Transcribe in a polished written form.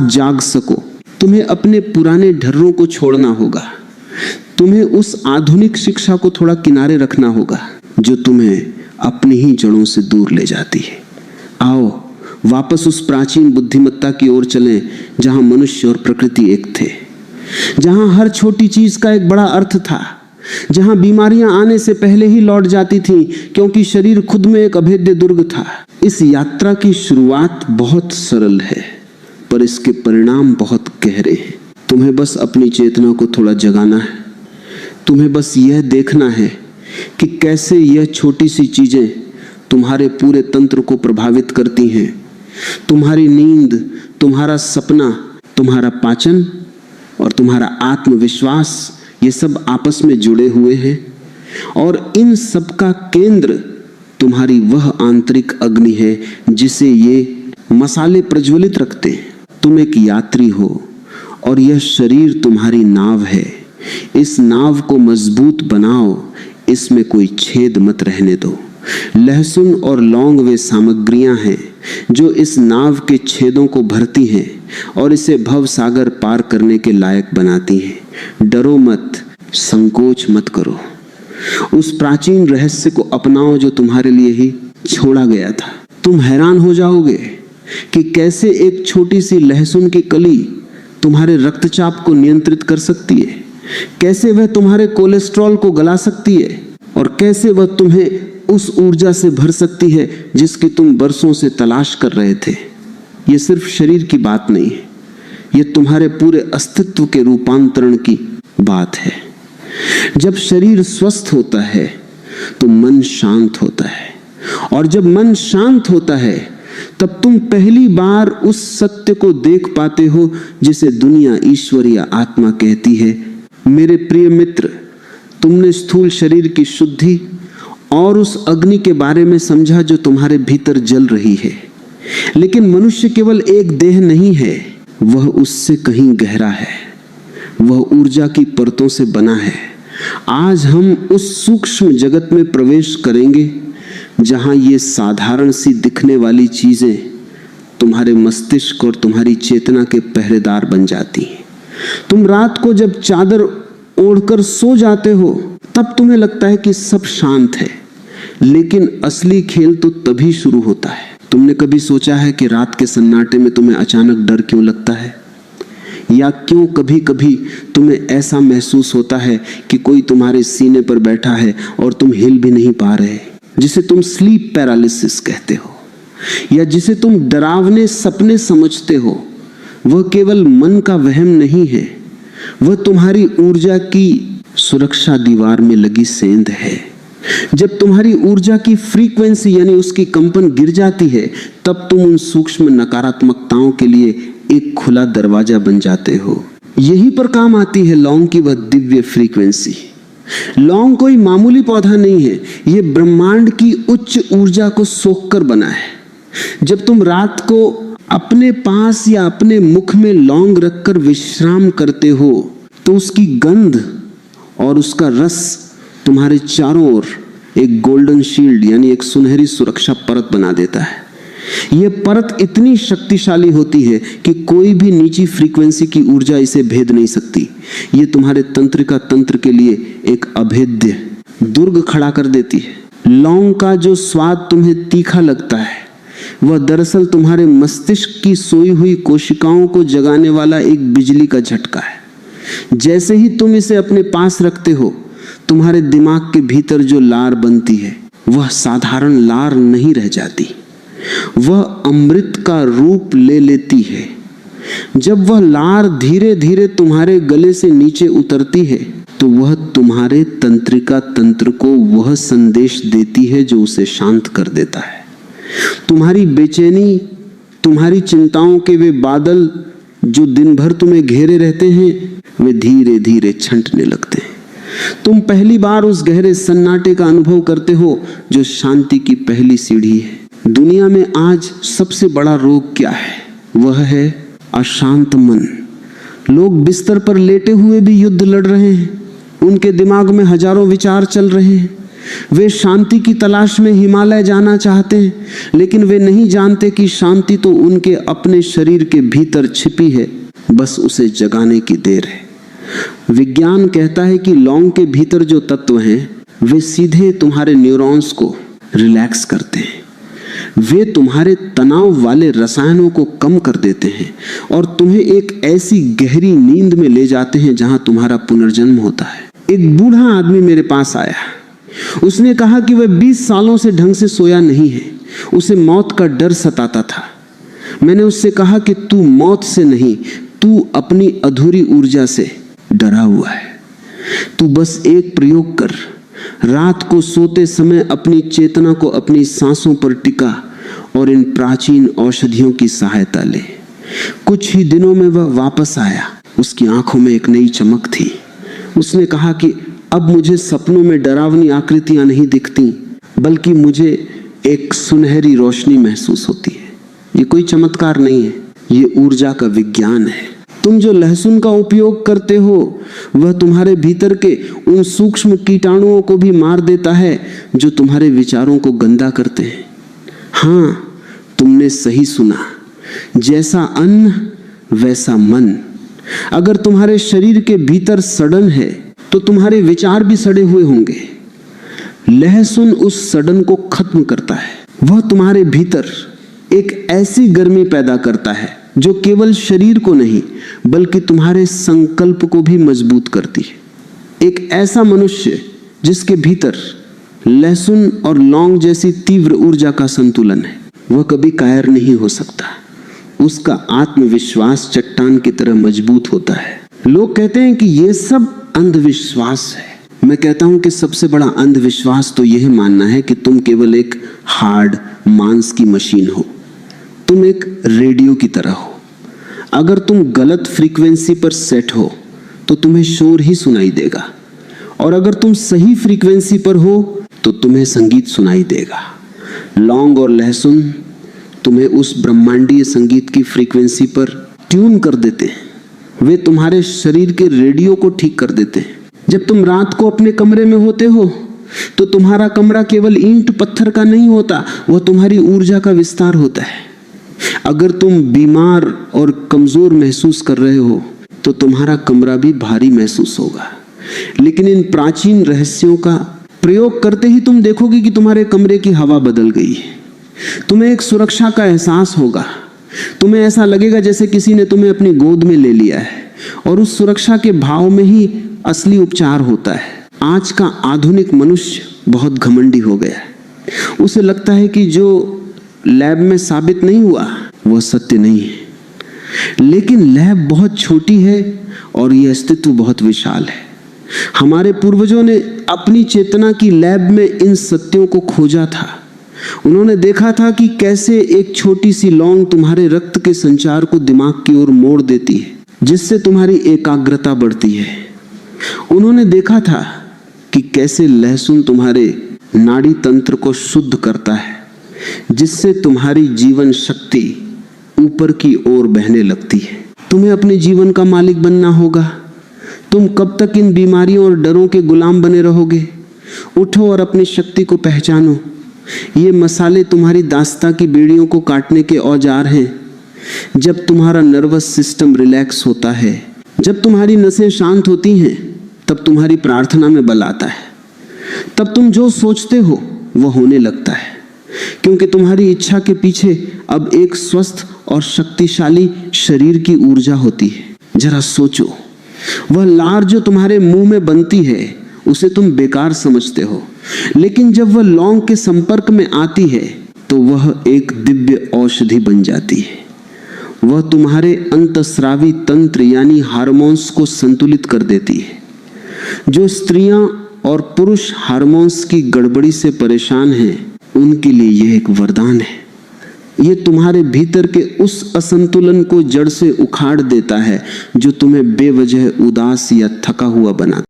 जाग सको, तुम्हें अपने पुराने ढर्रों को छोड़ना होगा। तुम्हें उस आधुनिक शिक्षा को थोड़ा किनारे रखना होगा जो तुम्हें अपनी ही जड़ों से दूर ले जाती है। आओ वापस उस प्राचीन बुद्धिमत्ता की ओर चलें जहां मनुष्य और प्रकृति एक थे, जहां हर छोटी चीज का एक बड़ा अर्थ था, जहां बीमारियां आने से पहले ही लौट जाती थीं क्योंकि शरीर खुद में एक अभेद्य दुर्ग था। इस यात्रा की शुरुआत बहुत सरल है पर इसके परिणाम बहुत गहरे हैं। तुम्हें बस अपनी चेतना को थोड़ा जगाना है। तुम्हें बस यह देखना है कि कैसे यह छोटी सी चीजें तुम्हारे पूरे तंत्र को प्रभावित करती हैं। तुम्हारी नींद, तुम्हारा सपना, तुम्हारा पाचन और तुम्हारा आत्मविश्वास, ये सब आपस में जुड़े हुए हैं और इन सब का केंद्र तुम्हारी वह आंतरिक अग्नि है जिसे ये मसाले प्रज्वलित रखते हैं। तुम एक यात्री हो और यह शरीर तुम्हारी नाव है। इस नाव को मजबूत बनाओ, इसमें कोई छेद मत रहने दो। लहसुन और लौंग वे सामग्रियां हैं जो इस नाव के छेदों को भरती हैं और इसे भव सागर पार करने के लायक बनाती हैं। डरो मत, संकोच मत करो। उस प्राचीन रहस्य को अपनाओ जो तुम्हारे लिए ही छोड़ा गया था। तुम हैरान हो जाओगे कि कैसे एक छोटी सी लहसुन की कली तुम्हारे रक्तचाप को नियंत्रित कर सकती है, कैसे वह तुम्हारे कोलेस्ट्रॉल को गला सकती है और कैसे वह तुम्हें उस ऊर्जा से भर सकती है जिसकी तुम बरसों से तलाश कर रहे थे। यह सिर्फ शरीर की बात नहीं है, यह तुम्हारे पूरे अस्तित्व के रूपांतरण की बात है। जब शरीर स्वस्थ होता है तो मन शांत होता है और जब मन शांत होता है तब तुम पहली बार उस सत्य को देख पाते हो जिसे दुनिया ईश्वर या आत्मा कहती है। मेरे प्रिय मित्र, तुमने स्थूल शरीर की शुद्धि और उस अग्नि के बारे में समझा जो तुम्हारे भीतर जल रही है, लेकिन मनुष्य केवल एक देह नहीं है, वह उससे कहीं गहरा है, वह ऊर्जा की परतों से बना है। आज हम उस सूक्ष्म जगत में प्रवेश करेंगे जहां ये साधारण सी दिखने वाली चीजें तुम्हारे मस्तिष्क और तुम्हारी चेतना के पहरेदार बन जाती हैं। तुम रात को जब चादर ओढ़कर सो जाते हो तब तुम्हें लगता है कि सब शांत है, लेकिन असली खेल तो तभी शुरू होता है। तुमने कभी सोचा है कि रात के सन्नाटे में तुम्हें अचानक डर क्यों लगता है, या क्यों कभी कभी तुम्हें ऐसा महसूस होता है कि कोई तुम्हारे सीने पर बैठा है और तुम हिल भी नहीं पा रहे, जिसे तुम स्लीप पैरालिसिस कहते हो, या जिसे तुम डरावने सपने समझते हो। वह केवल मन का वहम नहीं है, वह तुम्हारी ऊर्जा की सुरक्षा दीवार में लगी सेंध है। जब तुम्हारी ऊर्जा की फ्रीक्वेंसी यानी उसकी कंपन गिर जाती है तब तुम उन सूक्ष्म नकारात्मकताओं के लिए एक खुला दरवाजा बन जाते हो। यहीं पर काम आती है लौंग की वह दिव्य फ्रीक्वेंसी। लौंग कोई मामूली पौधा नहीं है, यह ब्रह्मांड की उच्च ऊर्जा को सोखकर बना है। जब तुम रात को अपने पास या अपने मुख में लौंग रखकर विश्राम करते हो तो उसकी गंध और उसका रस तुम्हारे चारों ओर एक गोल्डन शील्ड यानी एक सुनहरी सुरक्षा परत बना देता है। यह परत इतनी शक्तिशाली होती है कि कोई भी नीची फ्रीक्वेंसी की ऊर्जा इसे भेद नहीं सकती। यह तुम्हारे तंत्रिका तंत्र के लिए एक अभेद्य दुर्ग खड़ा कर देती है। लौंग का जो स्वाद तुम्हें तीखा लगता है वह दरअसल तुम्हारे मस्तिष्क की सोई हुई कोशिकाओं को जगाने वाला एक बिजली का झटका है। जैसे ही तुम इसे अपने पास रखते हो तुम्हारे दिमाग के भीतर जो लार बनती है वह साधारण लार नहीं रह जाती, वह अमृत का रूप ले लेती है। जब वह लार धीरे धीरे तुम्हारे गले से नीचे उतरती है तो वह तुम्हारे तंत्रिका तंत्र को वह संदेश देती है जो उसे शांत कर देता है। तुम्हारी बेचैनी, तुम्हारी चिंताओं के वे बादल जो दिन भर तुम्हें घेरे रहते हैं वे धीरे धीरे छंटने लगते हैं। तुम पहली बार उस गहरे सन्नाटे का अनुभव करते हो जो शांति की पहली सीढ़ी है। दुनिया में आज सबसे बड़ा रोग क्या है? वह है अशांत मन। लोग बिस्तर पर लेटे हुए भी युद्ध लड़ रहे हैं, उनके दिमाग में हजारों विचार चल रहे हैं, वे शांति की तलाश में हिमालय जाना चाहते हैं, लेकिन वे नहीं जानते कि शांति तो उनके अपने शरीर के भीतर छिपी है, बस उसे जगाने की देर है। विज्ञान कहता है कि लौंग के भीतर जो तत्व हैं वे सीधे तुम्हारे न्यूरॉन्स को रिलैक्स करते हैं, वे तुम्हारे तनाव वाले रसायनों को कम कर देते हैं और तुम्हें एक ऐसी गहरी नींद में ले जाते हैं जहां तुम्हारा पुनर्जन्म होता है। एक बूढ़ा आदमी मेरे पास आया, उसने कहा कि वह 20 सालों से ढंग से सोया नहीं है, उसे मौत का डर सताता था। मैंने उससे कहा कि तू मौत से नहीं, तू अपनी अधूरी ऊर्जा से डरा हुआ है। तू बस एक प्रयोग कर, रात को सोते समय अपनी चेतना को अपनी सांसों पर टिका और इन प्राचीन औषधियों की सहायता ले। कुछ ही दिनों में वह वापस आया, उसकी आंखों में एक नई चमक थी। उसने कहा कि अब मुझे सपनों में डरावनी आकृतियां नहीं दिखती, बल्कि मुझे एक सुनहरी रोशनी महसूस होती है। ये कोई चमत्कार नहीं है, ये ऊर्जा का विज्ञान है। तुम जो लहसुन का उपयोग करते हो वह तुम्हारे भीतर के उन सूक्ष्म कीटाणुओं को भी मार देता है जो तुम्हारे विचारों को गंदा करते हैं। हाँ, तुमने सही सुना, जैसा अन्न वैसा मन। अगर तुम्हारे शरीर के भीतर सड़न है तो तुम्हारे विचार भी सड़े हुए होंगे। लहसुन उस सड़न को खत्म करता है। वह तुम्हारे भीतर एक ऐसी गर्मी पैदा करता है जो केवल शरीर को नहीं बल्कि तुम्हारे संकल्प को भी मजबूत करती है। एक ऐसा मनुष्य जिसके भीतर लहसुन और लौंग जैसी तीव्र ऊर्जा का संतुलन है, वह कभी कायर नहीं हो सकता। उसका आत्मविश्वास चट्टान की तरह मजबूत होता है। लोग कहते हैं कि यह सब अंधविश्वास है। मैं कहता हूं कि सबसे बड़ा अंधविश्वास तो यह मानना है कि तुम केवल एक हार्ड मांस की मशीन हो। तुम एक रेडियो की तरह हो। अगर तुम गलत फ्रीक्वेंसी पर सेट हो तो तुम्हें शोर ही सुनाई देगा, और अगर तुम सही फ्रीक्वेंसी पर हो तो तुम्हें संगीत सुनाई देगा। लौंग और लहसुन तुम्हें उस ब्रह्मांडीय संगीत की फ्रीक्वेंसी पर ट्यून कर देते हैं। वे तुम्हारे शरीर के रेडियो को ठीक कर देते हैं। जब तुम रात को अपने कमरे में होते हो तो तुम्हारा कमरा केवल ईंट पत्थर का नहीं होता, वह तुम्हारी ऊर्जा का विस्तार होता है। अगर तुम बीमार और कमजोर महसूस कर रहे हो तो तुम्हारा कमरा भी भारी महसूस होगा, लेकिन इन प्राचीन रहस्यों का प्रयोग करते ही तुम देखोगे कि तुम्हारे कमरे की हवा बदल गई है। तुम्हें एक सुरक्षा का एहसास होगा। तुम्हें ऐसा लगेगा जैसे किसी ने तुम्हें अपनी गोद में ले लिया है, और उस सुरक्षा के भाव में ही असली उपचार होता है। आज का आधुनिक मनुष्य बहुत घमंडी हो गया है। उसे लगता है कि जो लैब में साबित नहीं हुआ वह सत्य नहीं है, लेकिन लैब बहुत छोटी है और यह अस्तित्व बहुत विशाल है। हमारे पूर्वजों ने अपनी चेतना की लैब में इन सत्यों को खोजा था। उन्होंने देखा था कि कैसे एक छोटी सी लौंग तुम्हारे रक्त के संचार को दिमाग की ओर मोड़ देती है, जिससे तुम्हारी एकाग्रता बढ़ती है। उन्होंने देखा था कि कैसे लहसुन तुम्हारे नाड़ी तंत्र को शुद्ध करता है, जिससे तुम्हारी जीवन शक्ति ऊपर की ओर बहने लगती है। तुम्हें अपने जीवन का मालिक बनना होगा। तुम कब तक इन बीमारियों और डरों के गुलाम बने रहोगे? उठो और अपनी शक्ति को पहचानो। ये मसाले तुम्हारी दास्ता की बेड़ियों को काटने के औजार हैं। जब तुम्हारा नर्वस सिस्टम रिलैक्स होता है, जब तुम्हारी नसें शांत होती हैं, तब तुम्हारी प्रार्थना में बल आता है। तब तुम जो सोचते हो वह होने लगता है, क्योंकि तुम्हारी इच्छा के पीछे अब एक स्वस्थ और शक्तिशाली शरीर की ऊर्जा होती है। जरा सोचो, वह लार जो तुम्हारे मुंह में बनती है उसे तुम बेकार समझते हो, लेकिन जब वह लौंग के संपर्क में आती है तो वह एक दिव्य औषधि बन जाती है। वह तुम्हारे अंतस्रावी तंत्र यानी हार्मोन्स को संतुलित कर देती है। जो स्त्रियां और पुरुष हार्मोन्स की गड़बड़ी से परेशान हैं, उनके लिए यह एक वरदान है। यह तुम्हारे भीतर के उस असंतुलन को जड़ से उखाड़ देता है जो तुम्हें बेवजह उदास या थका हुआ बनाता है।